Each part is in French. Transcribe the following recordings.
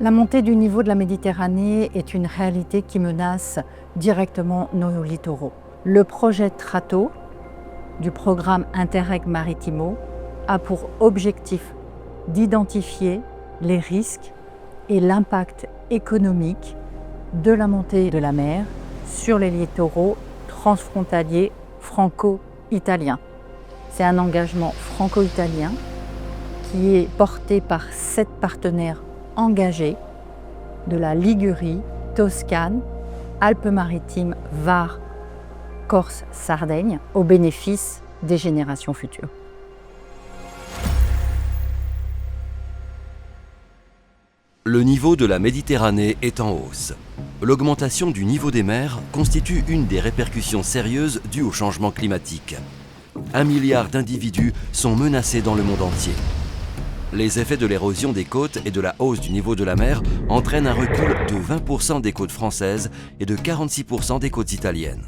La montée du niveau de la Méditerranée est une réalité qui menace directement nos littoraux. Le projet TRATO du programme Interreg Maritimo a pour objectif d'identifier les risques et l'impact économique de la montée de la mer sur les littoraux transfrontaliers franco-italiens. C'est un engagement franco-italien qui est porté par 7 partenaires engagés de la Ligurie, Toscane, Alpes-Maritimes, Var, Corse, Sardaigne, au bénéfice des générations futures. Le niveau de la Méditerranée est en hausse. L'augmentation du niveau des mers constitue une des répercussions sérieuses dues au changement climatique. 1 milliard d'individus sont menacés dans le monde entier. Les effets de l'érosion des côtes et de la hausse du niveau de la mer entraînent un recul de 20% des côtes françaises et de 46% des côtes italiennes.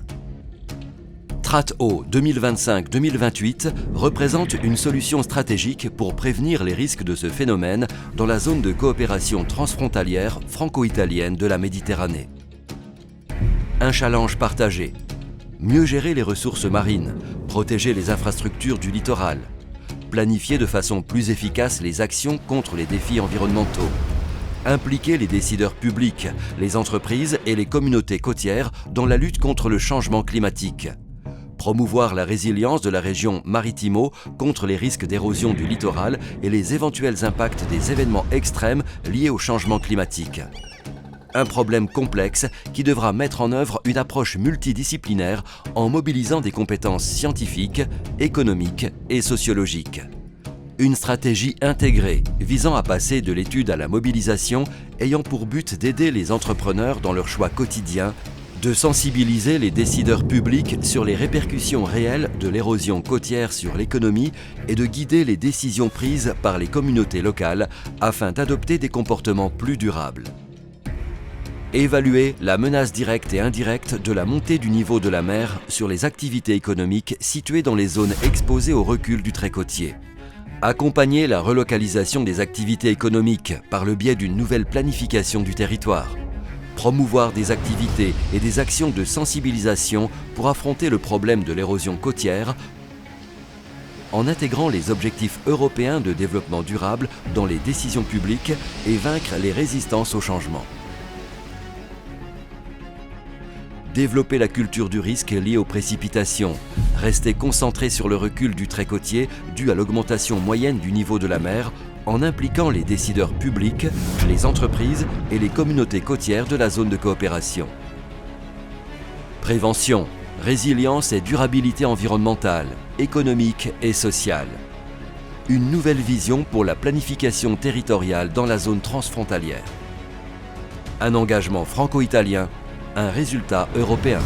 TRATO 2025-2028 représente une solution stratégique pour prévenir les risques de ce phénomène dans la zone de coopération transfrontalière franco-italienne de la Méditerranée. Un challenge partagé. Mieux gérer les ressources marines, protéger les infrastructures du littoral, planifier de façon plus efficace les actions contre les défis environnementaux, impliquer les décideurs publics, les entreprises et les communautés côtières dans la lutte contre le changement climatique, promouvoir la résilience de la région Maritimo contre les risques d'érosion du littoral et les éventuels impacts des événements extrêmes liés au changement climatique. Un problème complexe qui devra mettre en œuvre une approche multidisciplinaire en mobilisant des compétences scientifiques, économiques et sociologiques. Une stratégie intégrée visant à passer de l'étude à la mobilisation ayant pour but d'aider les entrepreneurs dans leurs choix quotidiens, de sensibiliser les décideurs publics sur les répercussions réelles de l'érosion côtière sur l'économie et de guider les décisions prises par les communautés locales afin d'adopter des comportements plus durables. Évaluer la menace directe et indirecte de la montée du niveau de la mer sur les activités économiques situées dans les zones exposées au recul du trait côtier. Accompagner la relocalisation des activités économiques par le biais d'une nouvelle planification du territoire. Promouvoir des activités et des actions de sensibilisation pour affronter le problème de l'érosion côtière en intégrant les objectifs européens de développement durable dans les décisions publiques et vaincre les résistances au changement. Développer la culture du risque lié aux précipitations, rester concentré sur le recul du trait côtier dû à l'augmentation moyenne du niveau de la mer en impliquant les décideurs publics, les entreprises et les communautés côtières de la zone de coopération. Prévention, résilience et durabilité environnementale, économique et sociale. Une nouvelle vision pour la planification territoriale dans la zone transfrontalière. Un engagement franco-italien, un résultat européen.